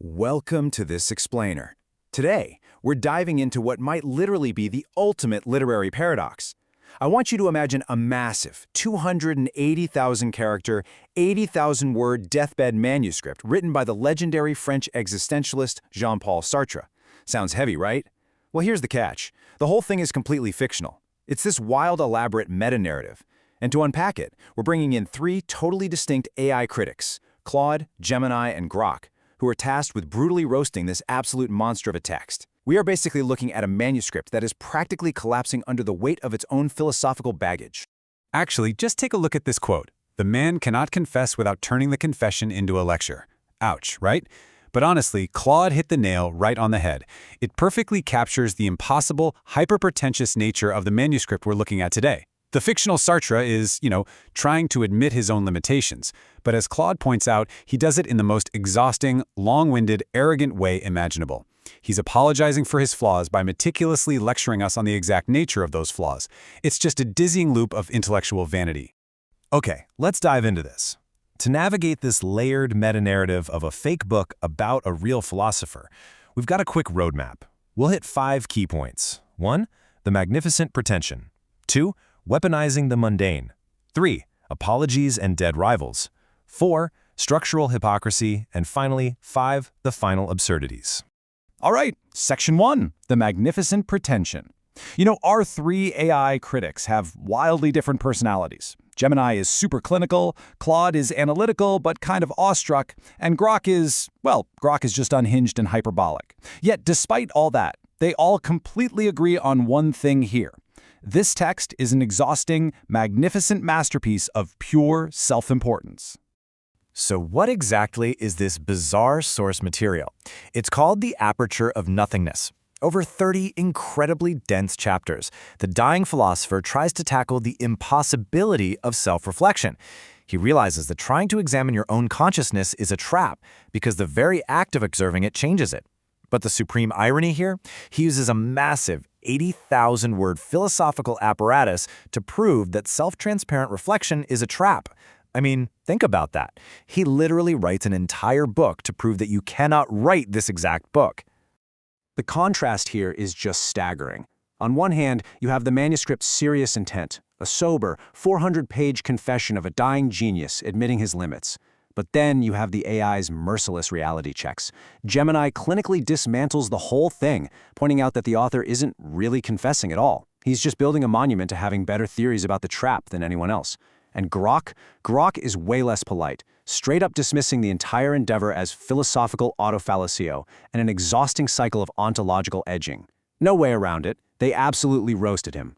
Welcome to this explainer. Today, we're diving into what might literally be the ultimate literary paradox. I want you to imagine a massive 280,000 character, 80,000 word deathbed manuscript written by the legendary French existentialist Jean-Paul Sartre. Sounds heavy, right? Well, here's the catch. The whole thing is completely fictional. It's this wild, elaborate meta-narrative. And to unpack it, we're bringing in three totally distinct AI critics, Claude, Gemini, and Grok, who are tasked with brutally roasting this absolute monster of a text. We are basically looking at a manuscript that is practically collapsing under the weight of its own philosophical baggage. Actually, just take a look at this quote. The man cannot confess without turning the confession into a lecture. Ouch, right? But honestly, Claude hit the nail right on the head. It perfectly captures the impossible, hyper-pretentious nature of the manuscript we're looking at today. The fictional Sartre is, trying to admit his own limitations. But as Claude points out, he does it in the most exhausting, long-winded, arrogant way imaginable. He's apologizing for his flaws by meticulously lecturing us on the exact nature of those flaws. It's just a dizzying loop of intellectual vanity. Okay, let's dive into this. To navigate this layered meta-narrative of a fake book about a real philosopher, we've got a quick roadmap. We'll hit 5 key points. 1. The magnificent pretension. 2. Weaponizing the mundane. 3. Apologies and dead rivals. 4. Structural hypocrisy. And finally, 5. The final absurdities. All right, Section 1, the magnificent pretension. Our three AI critics have wildly different personalities. Gemini is super clinical, Claude is analytical but kind of awestruck, and Grok is just unhinged and hyperbolic. Yet despite all that, they all completely agree on one thing here. This text is an exhausting, magnificent masterpiece of pure self-importance. So what exactly is this bizarre source material? It's called the Aperture of Nothingness. Over 30 incredibly dense chapters, the dying philosopher tries to tackle the impossibility of self-reflection. He realizes that trying to examine your own consciousness is a trap because the very act of observing it changes it. But the supreme irony here? He uses a massive 80,000-word philosophical apparatus to prove that self-transparent reflection is a trap. I mean, think about that. He literally writes an entire book to prove that you cannot write this exact book. The contrast here is just staggering. On one hand, you have the manuscript's serious intent, a sober, 400-page confession of a dying genius admitting his limits. But then you have the AI's merciless reality checks. Gemini clinically dismantles the whole thing, pointing out that the author isn't really confessing at all. He's just building a monument to having better theories about the trap than anyone else. And Grok is way less polite, straight up dismissing the entire endeavor as philosophical autofallacio and an exhausting cycle of ontological edging. No way around it. They absolutely roasted him.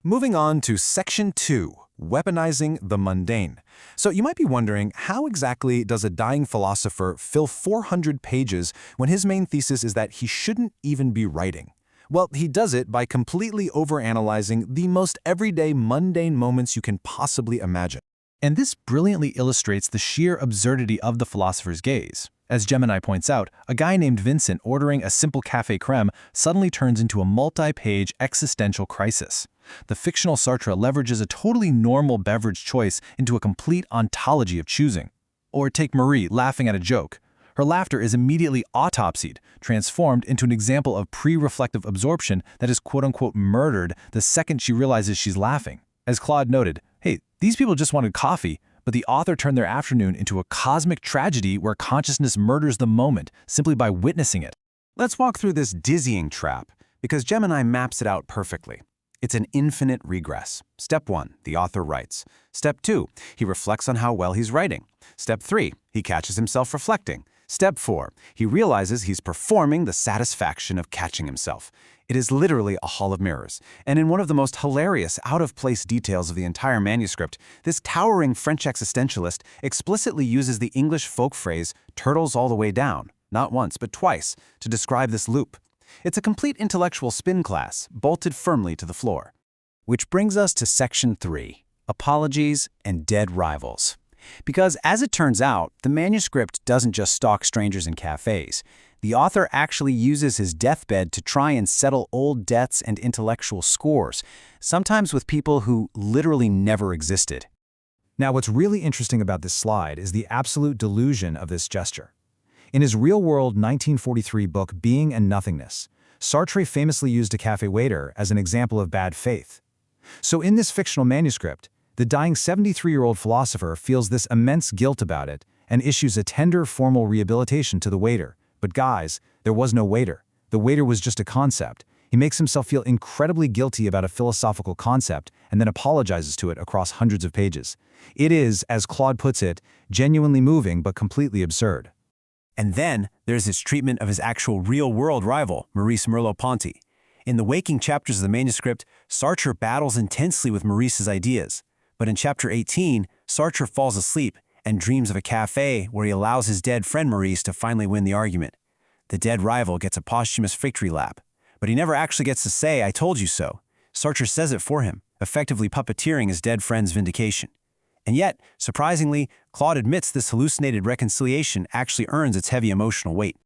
Moving on to Section 2, Weaponizing the Mundane. So you might be wondering, how exactly does a dying philosopher fill 400 pages when his main thesis is that he shouldn't even be writing? Well, he does it by completely overanalyzing the most everyday mundane moments you can possibly imagine. And this brilliantly illustrates the sheer absurdity of the philosopher's gaze. As Gemini points out, a guy named Vincent ordering a simple café crème suddenly turns into a multi-page existential crisis. The fictional Sartre leverages a totally normal beverage choice into a complete ontology of choosing. Or take Marie laughing at a joke. Her laughter is immediately autopsied, transformed into an example of pre-reflective absorption that is quote-unquote murdered the second she realizes she's laughing. As Claude noted, hey, these people just wanted coffee, but the author turned their afternoon into a cosmic tragedy where consciousness murders the moment simply by witnessing it. Let's walk through this dizzying trap, because Gemini maps it out perfectly. It's an infinite regress. Step 1, the author writes. Step 2, he reflects on how well he's writing. Step 3, he catches himself reflecting. Step 4, he realizes he's performing the satisfaction of catching himself. It is literally a hall of mirrors, and in one of the most hilarious, out-of-place details of the entire manuscript, this towering French existentialist explicitly uses the English folk phrase, turtles all the way down, not once but twice, to describe this loop. It's a complete intellectual spin class, bolted firmly to the floor. Which brings us to Section 3, Apologies and Dead Rivals. Because, as it turns out, the manuscript doesn't just stalk strangers in cafes. The author actually uses his deathbed to try and settle old debts and intellectual scores, sometimes with people who literally never existed. Now, what's really interesting about this slide is the absolute delusion of this gesture. In his real-world 1943 book Being and Nothingness, Sartre famously used a cafe waiter as an example of bad faith. So in this fictional manuscript, the dying 73-year-old philosopher feels this immense guilt about it and issues a tender formal rehabilitation to the waiter. But guys, there was no waiter. The waiter was just a concept. He makes himself feel incredibly guilty about a philosophical concept and then apologizes to it across hundreds of pages. It is, as Claude puts it, genuinely moving but completely absurd. And then there's his treatment of his actual real-world rival, Maurice Merleau-Ponty. In the waking chapters of the manuscript, Sartre battles intensely with Maurice's ideas. But in chapter 18, Sartre falls asleep and dreams of a cafe where he allows his dead friend Maurice to finally win the argument. The dead rival gets a posthumous victory lap, but he never actually gets to say, "I told you so." Sartre says it for him, effectively puppeteering his dead friend's vindication. And yet, surprisingly, Claude admits this hallucinated reconciliation actually earns its heavy emotional weight.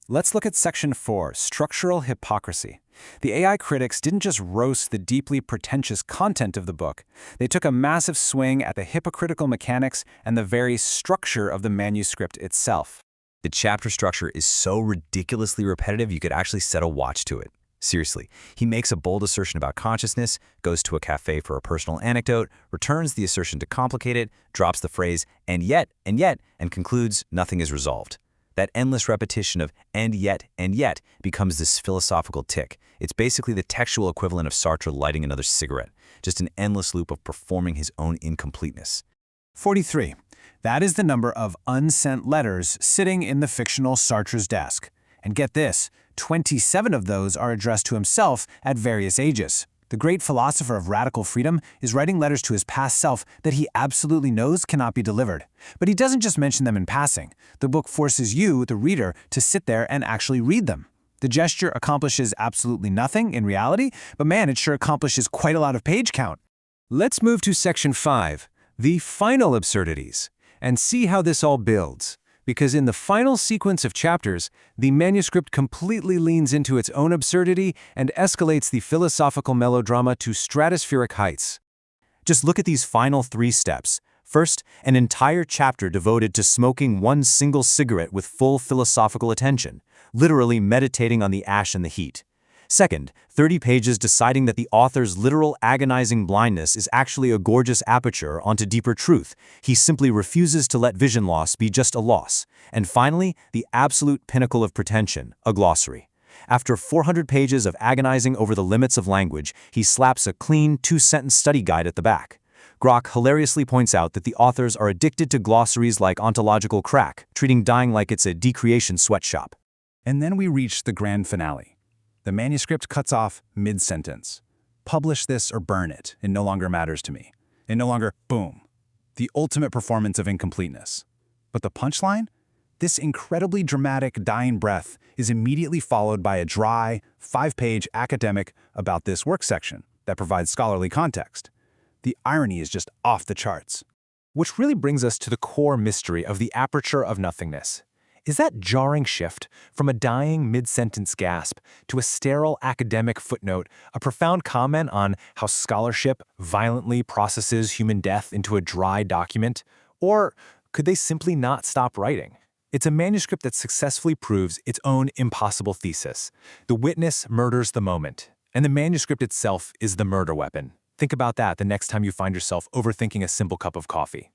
Let's look at Section 4, Structural Hypocrisy. The AI critics didn't just roast the deeply pretentious content of the book, they took a massive swing at the hypocritical mechanics and the very structure of the manuscript itself. The chapter structure is so ridiculously repetitive you could actually set a watch to it. Seriously, he makes a bold assertion about consciousness, goes to a cafe for a personal anecdote, returns the assertion to complicate it, drops the phrase, and yet, and concludes nothing is resolved. That endless repetition of and yet, becomes this philosophical tick. It's basically the textual equivalent of Sartre lighting another cigarette, just an endless loop of performing his own incompleteness. 43. That is the number of unsent letters sitting in the fictional Sartre's desk. And get this, 27 of those are addressed to himself at various ages. The great philosopher of radical freedom is writing letters to his past self that he absolutely knows cannot be delivered. But he doesn't just mention them in passing. The book forces you, the reader, to sit there and actually read them. The gesture accomplishes absolutely nothing in reality, but man, it sure accomplishes quite a lot of page count. Let's move to Section 5, the final absurdities, and see how this all builds. Because in the final sequence of chapters, the manuscript completely leans into its own absurdity and escalates the philosophical melodrama to stratospheric heights. Just look at these final 3 steps. First, an entire chapter devoted to smoking one single cigarette with full philosophical attention, literally meditating on the ash and the heat. Second, 30 pages deciding that the author's literal agonizing blindness is actually a gorgeous aperture onto deeper truth. He simply refuses to let vision loss be just a loss. And finally, the absolute pinnacle of pretension, a glossary. After 400 pages of agonizing over the limits of language, he slaps a clean 2-sentence study guide at the back. Grok hilariously points out that the authors are addicted to glossaries like ontological crack, treating dying like it's a decreation sweatshop. And then we reach the grand finale. The manuscript cuts off mid-sentence. Publish this or burn it. It no longer matters to me. It no longer, boom. The ultimate performance of incompleteness. But the punchline? This incredibly dramatic dying breath is immediately followed by a dry, 5-page academic about this work section that provides scholarly context. The irony is just off the charts. Which really brings us to the core mystery of the Aperture of Nothingness. Is that jarring shift from a dying mid-sentence gasp to a sterile academic footnote a profound comment on how scholarship violently processes human death into a dry document? Or could they simply not stop writing? It's a manuscript that successfully proves its own impossible thesis. The witness murders the moment, and the manuscript itself is the murder weapon. Think about that the next time you find yourself overthinking a simple cup of coffee.